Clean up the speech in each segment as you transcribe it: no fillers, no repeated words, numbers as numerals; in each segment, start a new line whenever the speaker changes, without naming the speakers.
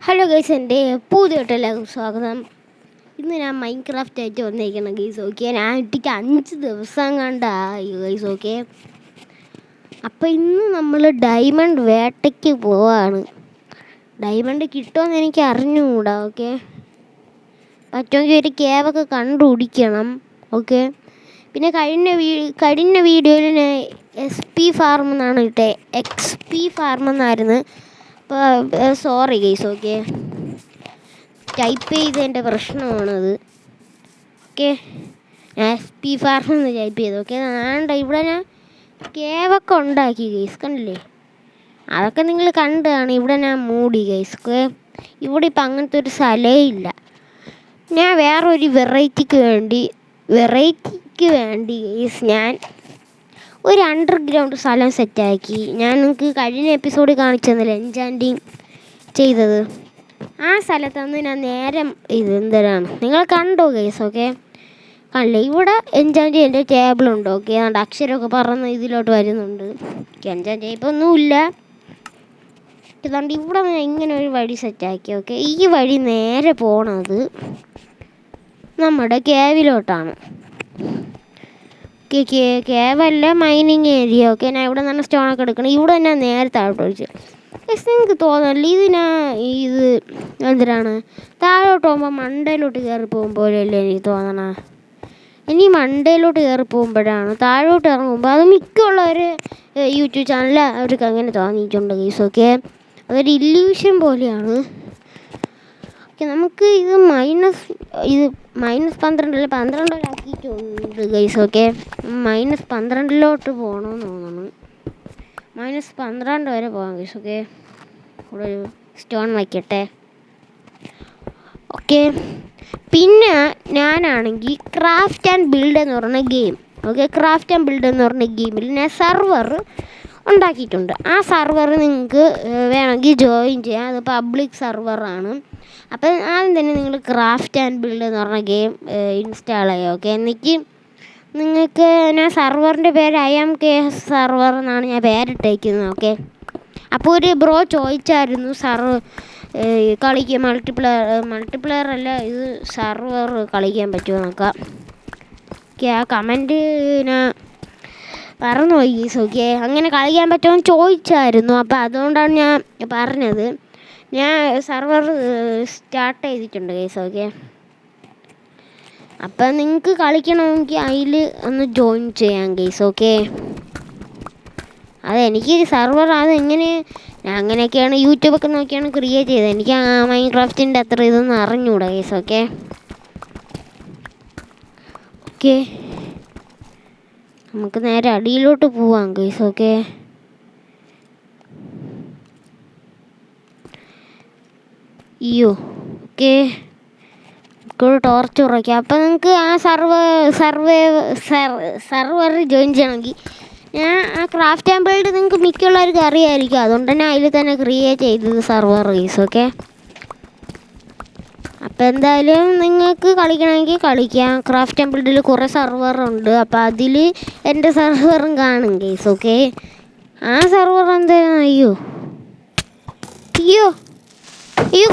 Hello guys, എൻ്റെ പുതിയോട്ടെല്ലാവർക്കും സ്വാഗതം. ഇന്ന് ഞാൻ മൈൻക്രാഫ്റ്റ് ആയിട്ട് വന്നിരിക്കണം ഗൈസ്. ഓക്കെ, ഞാൻ ഇട്ടിക്ക് 5 ദിവസം കണ്ടായി ഗൈസ്. ഓക്കെ, അപ്പോൾ ഇന്ന് നമ്മൾ ഡയമണ്ട് വേട്ടയ്ക്ക് പോവാണ്. ഡയമണ്ട് കിട്ടുമെന്ന് എനിക്ക് അറിഞ്ഞുകൂടാ. ഓക്കെ, പറ്റുമെങ്കിൽ ഒരു കേവൊക്കെ കണ്ടുപിടിക്കണം. ഓക്കെ, പിന്നെ കഴിഞ്ഞ വീഡിയോയിൽ ഞാൻ SP ഫാർം എന്നാണ് ഇട്ടേ, XP ഫാർം എന്നായിരുന്നു. അപ്പോൾ സോറി ഗൈസ്. ഓക്കെ, ടൈപ്പ് ചെയ്തതിൻ്റെ പ്രശ്നമാണത്. ഓക്കെ, ഞാൻ SP ഫാർം എന്ന് ടൈപ്പ് ചെയ്തു. ഓക്കെ, ഇവിടെ ഞാൻ കേവൊക്കെ ഉണ്ടാക്കി ഗൈസ്, കണ്ടില്ലേ? അതൊക്കെ നിങ്ങൾ കണ്ടാണ്. ഇവിടെ ഞാൻ മൂടി ഗൈസ്. ഓക്കെ, ഇവിടെ ഇപ്പം അങ്ങനത്തെ ഒരു സ്ഥലമേ ഇല്ല. ഞാൻ വേറൊരു വെറൈറ്റിക്ക് വേണ്ടി ഗൈസ് ഞാൻ ഒരു അണ്ടർഗ്രൗണ്ട് സ്ഥലം സെറ്റാക്കി. ഞാൻ നിങ്ങൾക്ക് കഴിഞ്ഞ എപ്പിസോഡിൽ കാണിച്ചു തന്നില്ല എൻചാൻറ്റിങ് ചെയ്തത്. ആ സ്ഥലത്താണ് ഞാൻ നേരം എന്തിനാണ് നിങ്ങൾ കണ്ടോ ഗൈസ്? ഓക്കെ, കണ്ടില്ലേ? ഇവിടെ എൻചാൻറ്റ് ചെയ്യേണ്ട ടേബിളുണ്ട്. ഓക്കെ, അതുകൊണ്ട് അക്ഷരമൊക്കെ പറഞ്ഞ് ഇതിലോട്ട് വരുന്നുണ്ട്. എൻചാൻറ്റ് ചെയ്യിപ്പൊന്നുമില്ല. ഇതുകൊണ്ട് ഇവിടെ ഞാൻ ഇങ്ങനെ ഒരു വഴി സെറ്റാക്കി. ഓക്കെ, ഈ വഴി നേരെ പോണത് നമ്മുടെ കേവിലോട്ടാണ്. കേവല്ല മൈനിങ് ഏരിയ. ഓക്കെ, ഞാൻ ഇവിടെ നിന്ന് സ്റ്റോണൊക്കെ എടുക്കണം. ഇവിടെ ഞാൻ നേരെ താഴോട്ട് ഒഴിച്ചു. നിങ്ങൾക്ക് തോന്നല്ലേ ഇത് എന്തിനാണ് താഴോട്ട് പോകുമ്പോൾ മണ്ടയിലോട്ട് കയറി പോകുമ്പോഴല്ലേ എനിക്ക് തോന്നണ. ഇനി മണ്ടയിലോട്ട് കയറി പോകുമ്പോഴാണ് താഴോട്ട് ഇറങ്ങുമ്പോൾ അത് മിക്കുള്ളവർ യൂട്യൂബ് ചാനൽ അവർക്ക് അങ്ങനെ തോന്നിയിട്ടുണ്ട് ഗൈസ്. ഓക്കെ, അതൊരു ഇല്യൂഷൻ പോലെയാണ്. ഓക്കെ, നമുക്ക് ഇത് -12 ആക്കിയിട്ടുണ്ട് ഗൈസ്. ഓക്കെ, -12 പോകണമെന്ന് തോന്നുന്നു. -12 വരെ പോകാം ഗൈസ്. ഓക്കെ, ഇവിടെ ഒരു സ്റ്റോൺ വയ്ക്കട്ടെ. ഓക്കെ, പിന്നെ ഞാനാണെങ്കിൽ ക്രാഫ്റ്റ് ആൻഡ് ബിൽഡ് എന്ന് പറഞ്ഞ game. Okay, craft and build എന്ന് പറഞ്ഞ ഗെയിമിൽ ഞാൻ സർവർ ഉണ്ടാക്കിയിട്ടുണ്ട്. ആ സർവർ നിങ്ങൾക്ക് വേണമെങ്കിൽ ജോയിൻ ചെയ്യാം. അത് പബ്ലിക് സർവറാണ്. അപ്പം ആദ്യം തന്നെ നിങ്ങൾ ക്രാഫ്റ്റ് ആൻഡ് ബിൽഡ് എന്ന് പറഞ്ഞ ഗെയിം ഇൻസ്റ്റാൾ ചെയ്യുക. ഓക്കെ, എന്നിട്ട് നിങ്ങൾക്ക് ഞാൻ സർവറിൻ്റെ പേര് IMK സർവർ എന്നാണ് ഞാൻ പേരിട്ടേക്കുന്നത്. ഓക്കെ, അപ്പോൾ ഒരു ബ്രോ ചോദിച്ചായിരുന്നു കളിക്കുക മൾട്ടിപ്ലെയർ അല്ല ഇത് സർവർ കളിക്കാൻ പറ്റുമോ എന്നൊക്കെ. ഓക്കെ, ആ കമൻറ്റ് ഞാൻ മറന്നുപോയി ഗീസ്. ഓക്കെ, അങ്ങനെ കളിക്കാൻ പറ്റുമെന്ന് ചോദിച്ചായിരുന്നു. അപ്പോൾ അതുകൊണ്ടാണ് ഞാൻ പറഞ്ഞത്. ഞാൻ സർവർ സ്റ്റാർട്ട് ചെയ്തിട്ടുണ്ട് ഗൈസ്. ഓക്കെ, അപ്പം നിങ്ങൾക്ക് കളിക്കണമെങ്കിൽ അതിൽ ഒന്ന് ജോയിൻ ചെയ്യാം ഗൈസ്. ഓക്കെ, അതെനിക്ക് സർവർ അതെങ്ങനെ ഞാൻ അങ്ങനെയൊക്കെയാണ് യൂട്യൂബൊക്കെ നോക്കിയാണ് ക്രിയേറ്റ് ചെയ്തത്. എനിക്ക് മൈൻക്രാഫ്റ്റിൻ്റെ അത്ര ഇതൊന്നും അറിഞ്ഞൂടാ ഗൈസ്. ഓക്കെ, ഓക്കെ, നമുക്ക് നേരെ അടിയിലോട്ട് പോവാം ഗൈസ്. ഓക്കെ, ഓക്കെ, ടോർച്ച് ഉറയ്ക്കാം. അപ്പം നിങ്ങൾക്ക് ആ സർവർ ജോയിൻ ചെയ്യണമെങ്കിൽ ഞാൻ ആ ക്രാഫ്റ്റ് ആൻഡ് ബിൽഡ് നിങ്ങൾക്ക് മിക്കുള്ളവർക്ക് അറിയാമായിരിക്കും. അതുകൊണ്ട് തന്നെ അതിൽ തന്നെ ക്രിയേറ്റ് ചെയ്തത് സർവർ ഗൈസ്. ഓക്കെ, അപ്പോൾ എന്തായാലും നിങ്ങൾക്ക് കളിക്കണമെങ്കിൽ കളിക്കാം. ക്രാഫ്റ്റ് ആൻഡ് ബിൽഡിൽ കുറേ സർവറുണ്ട്. അപ്പോൾ അതിൽ എൻ്റെ സർവറും കാണും ഗൈസ്. ഓക്കെ, ആ സർവർ എന്തായാലും അയ്യോ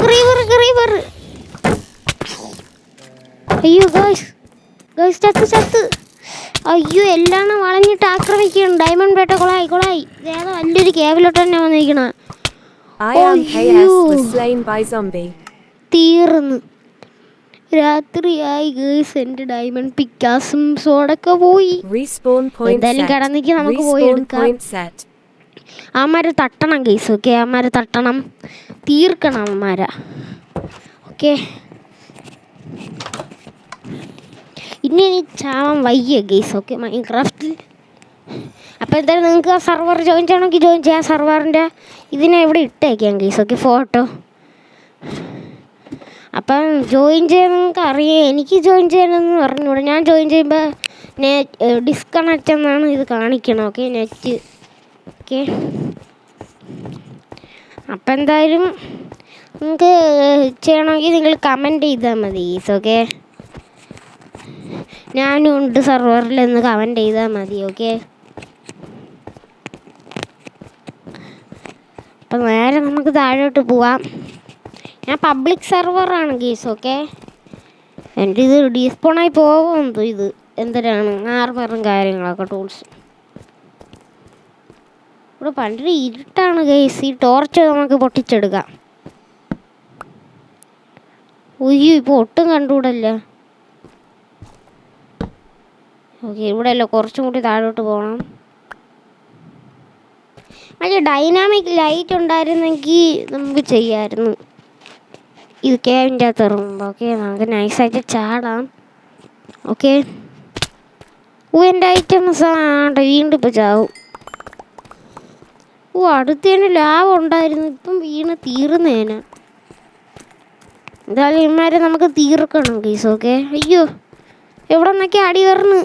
ക്രീവർ അയ്യോ ഗൈസ് ചത്ത് അയ്യോ എല്ലാം വളഞ്ഞിട്ട് ആക്രമിക്കണം. ഡയമണ്ട് വേട്ട കൊളായി. വേറെ വലിയൊരു കേവിലോട്ട് തന്നെ വന്നിരിക്കണം. തീർന്ന് രാത്രിയായി ഗേഴ്സ്. എൻ്റെ ഡയമണ്ട് പിക്കാസും സോഡൊക്കെ പോയി. എന്തായാലും കിടന്നിക്ക് നമുക്ക് പോയി എടുക്കാം. അമ്മമാരെ തട്ടണം ഗേസ്. ഓക്കെ, അമ്മമാരെ തട്ടണം, തീർക്കണം അമ്മമാരെ. ഓക്കെ, ഇനി ചാവാൻ വയ്യ ഗേസ്. ഓക്കെ, മൈൻക്രാഫ്റ്റിൽ. അപ്പോൾ എന്തായാലും നിങ്ങൾക്ക് ആ സർവർ ജോയിൻ ചെയ്യണമെങ്കിൽ ജോയിൻ ചെയ്യാം. സർവറിൻ്റെ ഇതിനെ ഇവിടെ ഇട്ടേക്കാം ഗേസ്. Okay, photo. അപ്പം ജോയിൻ ചെയ്യാൻ നിങ്ങൾക്ക് അറിയാം. എനിക്ക് ജോയിൻ ചെയ്യാനെന്ന് പറഞ്ഞുകൂടെ. ഞാൻ ജോയിൻ ചെയ്യുമ്പോൾ ഡിസ്കണക്റ്റ് എന്നാണ് ഇത് കാണിക്കണം. Okay, net. ഓക്കെ, അപ്പം എന്തായാലും നിങ്ങൾക്ക് ചെയ്യണമെങ്കിൽ നിങ്ങൾ കമൻറ്റ് ചെയ്താൽ മതി ഗീസ്. ഓക്കെ, ഞാനും ഉണ്ട് സർവറിലെന്ന് കമൻറ്റ് ചെയ്താൽ മതി. ഓക്കെ, അപ്പം നേരെ നമുക്ക് താഴോട്ട് പോവാം. ഞാൻ പബ്ലിക് സെർവറാണ് ഗീസ്. ഓക്കെ, എൻ്റെ ഇത് ഡീസ്പോണായി പോകുമെന്തോ. ഇത് എന്തിനാണ് ആർമറും കാര്യങ്ങളൊക്കെ ടൂൾസ്. ഇവിടെ പണ്ട് ഇരുട്ടാണ് ഗൈസ്. ഈ ടോർച്ച് നമുക്ക് പൊട്ടിച്ചെടുക്കാം. ഉയ്യോ, ഇപ്പോൾ ഒട്ടും കണ്ടുകൂടല്ല. ഓക്കെ, ഇവിടെ അല്ല, കുറച്ചും കൂടി താഴോട്ട് പോകണം. അതിൽ ഡൈനാമിക് ലൈറ്റ് ഉണ്ടായിരുന്നെങ്കിൽ നമുക്ക് ചെയ്യാമായിരുന്നു. ഇത് കേവിൻ്റെ അകത്ത് ഇറങ്ങുമ്പോൾ. ഓക്കെ, നമുക്ക് നൈസായിട്ട് ചാടാം. ഓക്കെ, എൻ്റെ ഐറ്റംസ് വീണ്ടും ഇപ്പോൾ ചാവും. അടുത്തതിന് ലാഭം ഉണ്ടായിരുന്നു, ഇപ്പം വീണ് തീർന്നേനെ. എന്തായാലും ഇമാരെ നമുക്ക് തീർക്കണം ഗീസ്. ഓക്കെ, അയ്യോ, എവിടെ നിന്നൊക്കെ അടി കയറുന്നു,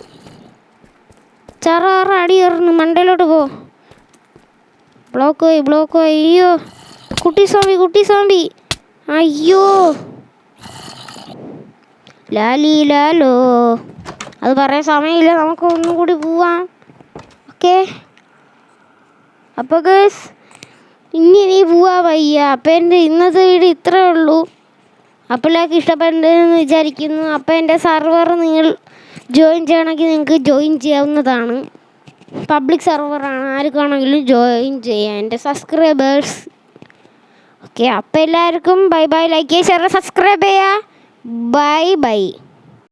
ചറ അടി കയറുന്നു. മണ്ടയിലോട്ട് പോ. ബ്ലോക്ക് പോയി. അയ്യോ, കുട്ടി സോംബി. അയ്യോ, ലാലോ, അത് പറയാൻ സമയമില്ല, നമുക്ക് ഒന്നും കൂടി പോവാം. ഓക്കെ, അപ്പോൾ ഗൈസ് ഇനി പോവാ വയ്യ. അപ്പം എൻ്റെ ഇന്നത്തെ വീഡിയോ ഇത്രേ ഉള്ളൂ. അപ്പോൾ എല്ലാവർക്കും ഇഷ്ടപ്പെട്ടെന്ന് വിചാരിക്കുന്നു. അപ്പോൾ എൻ്റെ സെർവർ നിങ്ങൾ ജോയിൻ ചെയ്യണമെങ്കിൽ നിങ്ങൾക്ക് ജോയിൻ ചെയ്യാവുന്നതാണ്. പബ്ലിക് സെർവറാണ്, ആർക്കാണെങ്കിലും ജോയിൻ ചെയ്യാം, എൻ്റെ സബ്സ്ക്രൈബേഴ്സ്. ഓക്കെ, അപ്പോൾ എല്ലാവർക്കും ബൈ. ലൈക്ക് ചെയ്യുക, ഷെയർ, സബ്സ്ക്രൈബ് ചെയ്യുക. ബൈ.